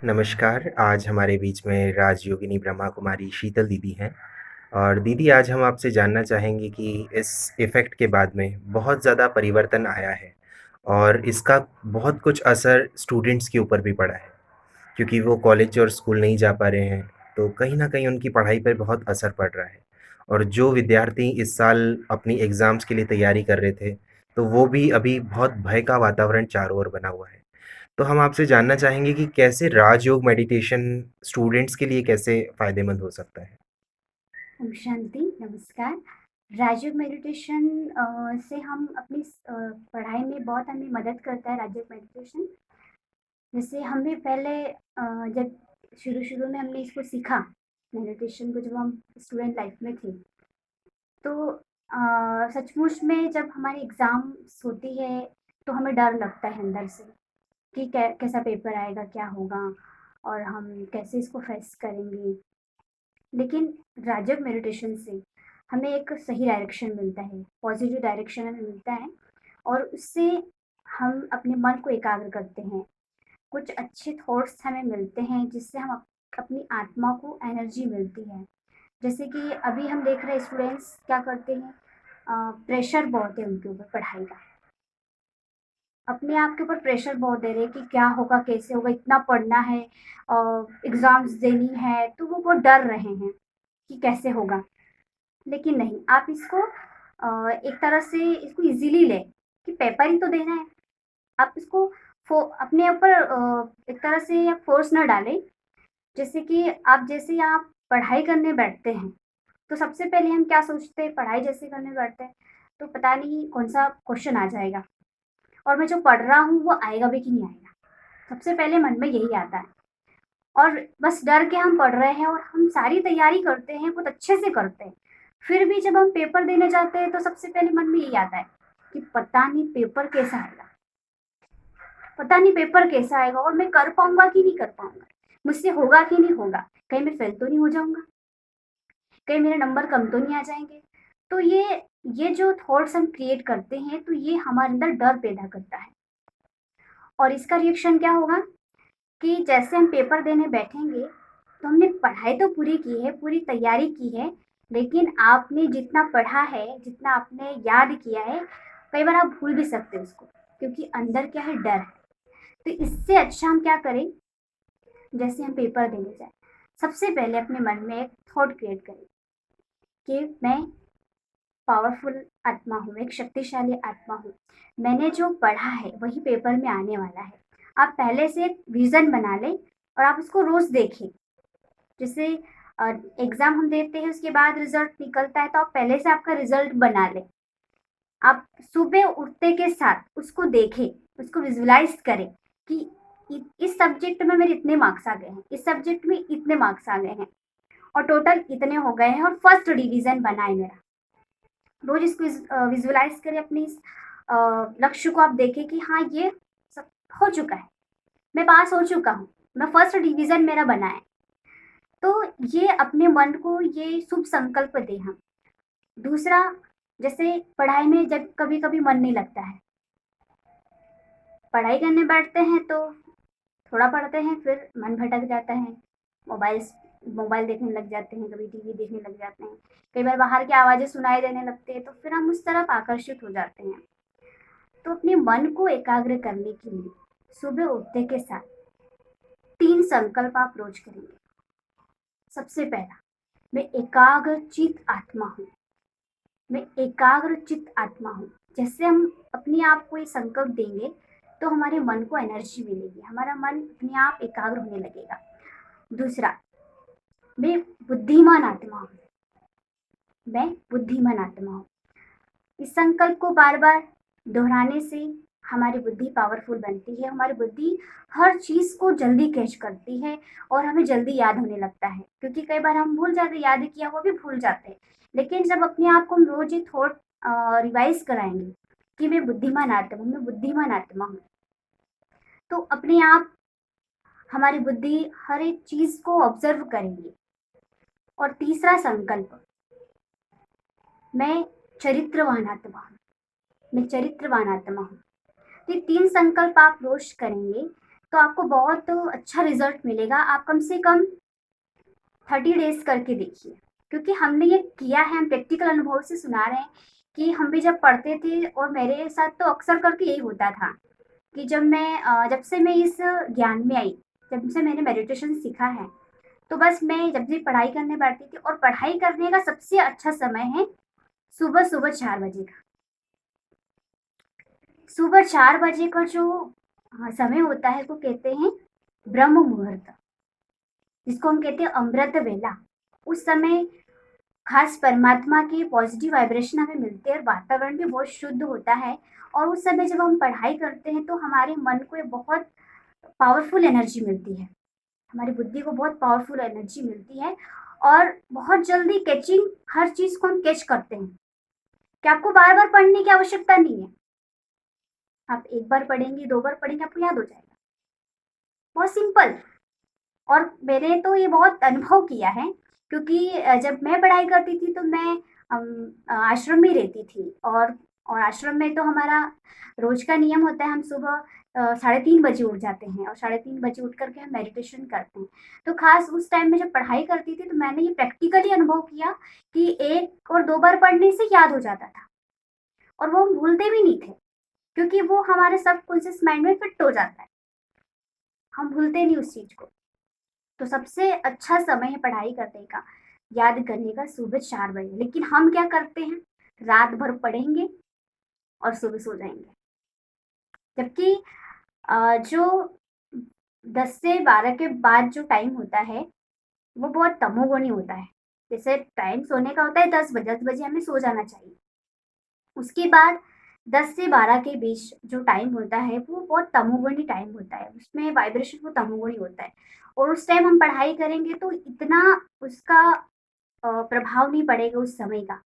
नमस्कार, आज हमारे बीच में राजयोगिनी ब्रह्मा कुमारी शीतल दीदी हैं और दीदी आज हम आपसे जानना चाहेंगे कि इस इफ़ेक्ट के बाद में बहुत ज़्यादा परिवर्तन आया है और इसका बहुत कुछ असर स्टूडेंट्स के ऊपर भी पड़ा है, क्योंकि वो कॉलेज और स्कूल नहीं जा पा रहे हैं, तो कहीं न कहीं उनकी पढ़ाई पर बहुत असर पड़ रहा है। और जो विद्यार्थी इस साल अपनी एग्ज़ाम्स के लिए तैयारी कर रहे थे, तो वो भी अभी बहुत भय का वातावरण चारों ओर बना हुआ है। तो हम आपसे जानना चाहेंगे कि कैसे राजयोग मेडिटेशन स्टूडेंट्स के लिए कैसे फ़ायदेमंद हो सकता है? ओम शांति, नमस्कार। राजयोग मेडिटेशन से हम अपनी पढ़ाई में बहुत हमें मदद करता है राजयोग मेडिटेशन। जैसे हमें पहले जब शुरू-शुरू में हमने इसको सीखा, मेडिटेशन को जब हम स्टूडेंट लाइफ में थे, तो सचमुच में जब हमारी एग्ज़ाम्स होती है, तो हमें डर लगता है अंदर से कि कैसा पेपर आएगा, क्या होगा और हम कैसे इसको फेस करेंगे। लेकिन राजयोग मेडिटेशन से हमें एक सही डायरेक्शन मिलता है, पॉजिटिव डायरेक्शन हमें मिलता है और उससे हम अपने मन को एकाग्र करते हैं। कुछ अच्छे थॉट्स हमें मिलते हैं जिससे हम अपनी आत्मा को एनर्जी मिलती है। जैसे कि अभी हम देख रहे हैं स्टूडेंट्स क्या करते हैं, प्रेशर बहुत है उनके ऊपर पढ़ाई का। अपने आप के ऊपर प्रेशर बहुत दे रहे हैं कि क्या होगा, कैसे होगा, इतना पढ़ना है, एग्ज़ाम्स देनी है, तो वो बहुत डर रहे हैं कि कैसे होगा। लेकिन नहीं, आप इसको एक तरह से इसको ईज़िली लें कि पेपर ही तो देना है। आप इसको अपने ऊपर एक तरह से आप फ़ोर्स ना डालें। जैसे कि जैसे आप पढ़ाई करने बैठते हैं, तो सबसे पहले हम क्या सोचते हैं, पढ़ाई जैसे करने बैठते हैं, तो पता नहीं कौन-सा क्वेश्चन आ जाएगा और मैं जो पढ़ रहा हूँ, वो आएगा भी कि नहीं आएगा। सबसे पहले मन में यही आता है और बस डर के हम पढ़ रहे हैं और हम सारी तैयारी करते हैं, बहुत अच्छे से करते हैं। फिर भी जब हम पेपर देने जाते हैं, तो सबसे पहले मन में यही आता है कि पता नहीं पेपर कैसा आएगा, पता नहीं पेपर कैसा आएगा और मैं कर पाऊँगा कि नहीं कर पाऊँगा, मुझसे होगा कि नहीं होगा, कहीं मैं फेल तो नहीं हो जाऊँगा, कहीं मेरे नंबर कम तो नहीं आ जाएँगे। तो ये जो थॉट्स हम क्रिएट करते हैं, तो ये हमारे अंदर डर पैदा करता है और इसका रिएक्शन क्या होगा कि जैसे हम पेपर देने बैठेंगे, तो हमने पढ़ाई तो पूरी की है, पूरी तैयारी की है, लेकिन आपने जितना पढ़ा है, जितना आपने याद किया है, कई बार आप भूल भी सकते हो उसको, क्योंकि अंदर क्या है, डर है। तो इससे अच्छा हम क्या करें, जैसे हम पेपर देने जाएँ, सबसे पहले अपने मन में एक थॉट क्रिएट करें कि मैं पावरफुल आत्मा हूँ, एक शक्तिशाली आत्मा हूँ। मैंने जो पढ़ा है, वही पेपर में आने वाला है। आप पहले से एक विज़न बना लें और आप उसको रोज़ देखें। जैसे एग्ज़ाम हम देते हैं, उसके बाद रिज़ल्ट निकलता है, तो आप पहले से आपका रिज़ल्ट बना लें। आप सुबह उठते के साथ उसको देखें, उसको विज़ुअलाइज़ करें कि इस सब्जेक्ट में मेरे इतने मार्क्स आ गए हैं, इस सब्जेक्ट में इतने मार्क्स आ गए हैं और टोटल इतने हो गए हैं और फर्स्ट डिवीज़न बना है मेरा। रोज़ इसको विज़ुअलाइज़ करें, अपनी इस लक्ष्य को आप देखें कि हाँ, ये सब हो चुका है, मैं पास हो चुका हूँ, मैं फर्स्ट डिवीज़न मेरा बना है। तो ये अपने मन को ये शुभ संकल्प दें हम। दूसरा, जैसे पढ़ाई में जब कभी-कभी मन नहीं लगता है, पढ़ाई करने बैठते हैं तो थोड़ा पढ़ते हैं, फिर मन भटक जाता है, मोबाइल्स मोबाइल देखने लग जाते हैं, कभी टीवी देखने लग जाते हैं, कई बार बाहर की आवाज़ें सुनाई देने लगती है, तो फिर हम उस तरफ आकर्षित हो जाते हैं। तो अपने मन को एकाग्र करने के लिए सुबह उठते के साथ 3 संकल्प आप रोज़ करेंगे। सबसे पहला, मैं एकाग्रचित्त आत्मा हूँ। मैं एकाग्रचित्त आत्मा हूँ। जैसे हम अपने आप को ये संकल्प देंगे, तो हमारे मन को एनर्जी मिलेगी, हमारा मन अपने आप एकाग्र होने लगेगा। दूसरा, मैं बुद्धिमान आत्मा हूँ। मैं बुद्धिमान आत्मा हूँ। इस संकल्प को बार-बार दोहराने से हमारी बुद्धि पावरफुल बनती है, हमारी बुद्धि हर चीज़ को जल्दी कैच करती है और हमें जल्दी याद होने लगता है, क्योंकि कई बार हम भूल जाते हैं, याद किया हुआ भी भूल जाते हैं। लेकिन जब अपने आप को हम रोज़ ये थॉट रिवाइज़ कराएँगे कि मैं बुद्धिमान आत्मा हूँ, मैं बुद्धिमान आत्मा हूँ, तो अपने आप हमारी बुद्धि हर एक चीज़ को ऑब्ज़र्व करेगी। और तीसरा संकल्प, मैं चरित्रवान आत्मा हूँ, मैं चरित्रवान आत्मा हूँ। ये 3 संकल्प आप रोज़ करेंगे, तो आपको बहुत अच्छा रिज़ल्ट मिलेगा। आप कम से कम 30 डेज़ करके देखिए, क्योंकि हमने ये किया है, हम प्रैक्टिकल अनुभव से सुना रहे हैं कि हम भी जब पढ़ते थे और मेरे साथ तो अक्सर करके यही होता था कि जब से मैं इस ज्ञान में आई, जब से मैंने मेडिटेशन सीखा है, तो बस मैं जब भी पढ़ाई करने बैठती थी और पढ़ाई करने का सबसे अच्छा समय है सुबह-सुबह 4 बजे का। सुबह 4 बजे का जो समय होता है, वो कहते हैं ब्रह्म मुहूर्त, जिसको हम कहते हैं अमृत वेला। उस समय खास परमात्मा की पॉजिटिव वाइब्रेशन हमें मिलती है और वातावरण भी बहुत शुद्ध होता है। और उस समय जब हम पढ़ाई करते हैं तो हमारे मन को एक बहुत पावरफुल एनर्जी मिलती है, हमारी बुद्धि को बहुत पावरफुल एनर्जी मिलती है और बहुत जल्दी कैचिंग, हर चीज़ को हम कैच करते हैं कि आपको बार-बार पढ़ने की आवश्यकता नहीं है। आप 1 बार पढ़ेंगे, 2 बार पढ़ेंगे, आपको याद हो जाएगा। बहुत सिंपल। और मैंने तो ये बहुत अनुभव किया है, क्योंकि जब मैं पढ़ाई करती थी तो मैं आश्रम में रहती थी और आश्रम में तो हमारा रोज़ का नियम होता है, हम सुबह 3:30 बजे उठ जाते हैं और 3:30 बजे उठ कर के हम मेडिटेशन करते हैं। तो ख़ास उस टाइम में जब पढ़ाई करती थी तो मैंने ये प्रैक्टिकली अनुभव किया कि 1 और 2 बार पढ़ने से याद हो जाता था और वो हम भूलते भी नहीं थे, क्योंकि वो हमारे सबकॉन्शियस माइंड में फिट हो जाता है। हम भूलते नहीं उस चीज़ को। तो सबसे अच्छा समय है पढ़ाई करने का, याद करने का सुबह 4 बजे। लेकिन हम क्या करते हैं, रात भर पढ़ेंगे और सुबह सो जाएँगे। जबकि जो 10 से 12 के बाद जो टाइम होता है, वो बहुत तमोगुणी होता है। जैसे टाइम सोने का होता है 10 बजे हमें सो जाना चाहिए। उसके बाद 10 से 12 के बीच जो टाइम होता है, वो बहुत तमोगुणी टाइम होता है। उसमें वाइब्रेशन वो तमोगुणी होता है और उस टाइम हम पढ़ाई करेंगे तो इतना उसका प्रभाव नहीं पड़ेगा उस समय का।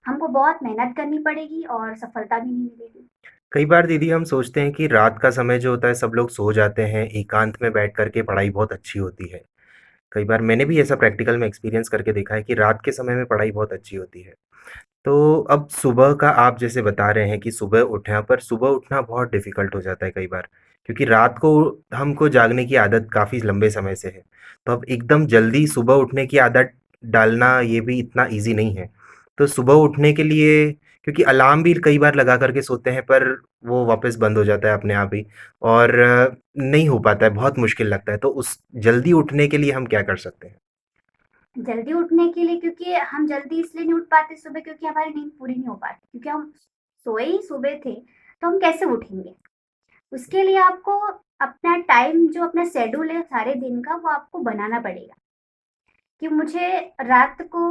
हमको बहुत मेहनत करनी पड़ेगी और सफलता भी नहीं मिलेगी। कई बार दीदी हम सोचते हैं कि रात का समय जो होता है सब लोग सो जाते हैं, एकांत में बैठ कर के पढ़ाई बहुत अच्छी होती है। कई बार मैंने भी ऐसा प्रैक्टिकल में एक्सपीरियंस करके देखा है कि रात के समय में पढ़ाई बहुत अच्छी होती है। तो अब सुबह का आप जैसे बता रहे हैं कि सुबह उठना, पर सुबह उठना बहुत डिफ़िकल्ट हो जाता है कई बार, क्योंकि रात को हमको जागने की आदत काफ़ी लंबे समय से है। तो अब एकदम जल्दी सुबह उठने की आदत डालना ये भी इतना ईज़ी नहीं है। तो सुबह उठने के लिए, क्योंकि अलार्म भी कई बार लगा कर के सोते हैं पर वो वापस बंद हो जाता है अपने आप ही, और नहीं हो पाता है, बहुत मुश्किल लगता है। तो उस जल्दी उठने के लिए हम क्या कर सकते हैं? जल्दी उठने के लिए, क्योंकि हम जल्दी इसलिए नहीं उठ पाते सुबह, क्योंकि हमारी नींद पूरी नहीं हो पाती, क्योंकि हम सोए ही सुबह थे, तो हम कैसे उठेंगे? उसके लिए आपको अपना टाइम, जो अपना शेड्यूल है सारे दिन का, वो आपको बनाना पड़ेगा कि मुझे रात को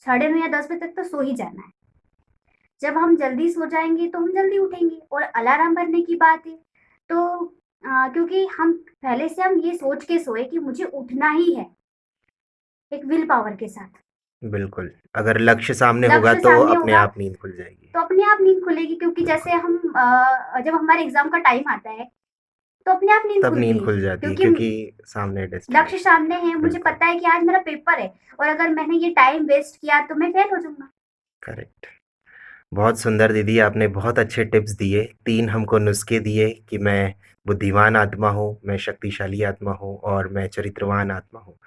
साढ़े 9 या 10 बजे तक तो सो ही जाना है। जब हम जल्दी सो जाएँगे तो हम जल्दी उठेंगे। और अलार्म भरने की बात है, तो क्योंकि हम पहले से हम ये सोच के सोए कि मुझे उठना ही है, एक विल पावर के साथ। बिल्कुल, अगर लक्ष्य सामने होगा लक्ष्य तो सामने अपने होगा, आप नींद खुल जाएगी। तो अपने आप नींद खुलेगी, क्योंकि जैसे बिल्कुल, हम जब हमारे एग्ज़ाम का टाइम आता है, तो अपने आप नींद तब खुलती नींद है, खुल जाती है क्योंकि क्योंकि सामने लक्ष्य डेस्टिनेशन। सामने है, मुझे बिल्कुल, पता है कि आज मेरा पेपर है और अगर मैंने ये टाइम वेस्ट किया तो मैं फेल हो जाऊँगा। करेक्ट। बहुत सुंदर दीदी, आपने बहुत अच्छे टिप्स दिए, 3 हमको नुस्खे दिए कि मैं बुद्धिमान आत्मा हूँ, मैं शक्तिशाली आत्मा हूँ और मैं चरित्रवान आत्मा हूँ।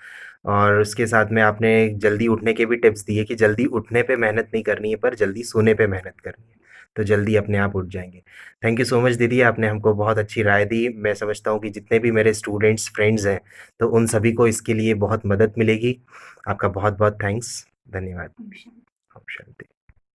और उसके साथ में आपने जल्दी उठने के भी टिप्स दिए कि जल्दी उठने पे मेहनत नहीं करनी है, पर जल्दी सोने पे मेहनत करनी है, तो जल्दी अपने आप उठ जाएँगे। थैंक यू सो मच दीदी, आपने हमको बहुत अच्छी राय दी। मैं समझता हूँ कि जितने भी मेरे स्टूडेंट्स, फ्रेंड्स हैं, तो उन सभी को इसके लिए बहुत मदद मिलेगी। आपका बहुत-बहुत थैंक्स। धन्यवाद। ओम शांति। ओम शांति।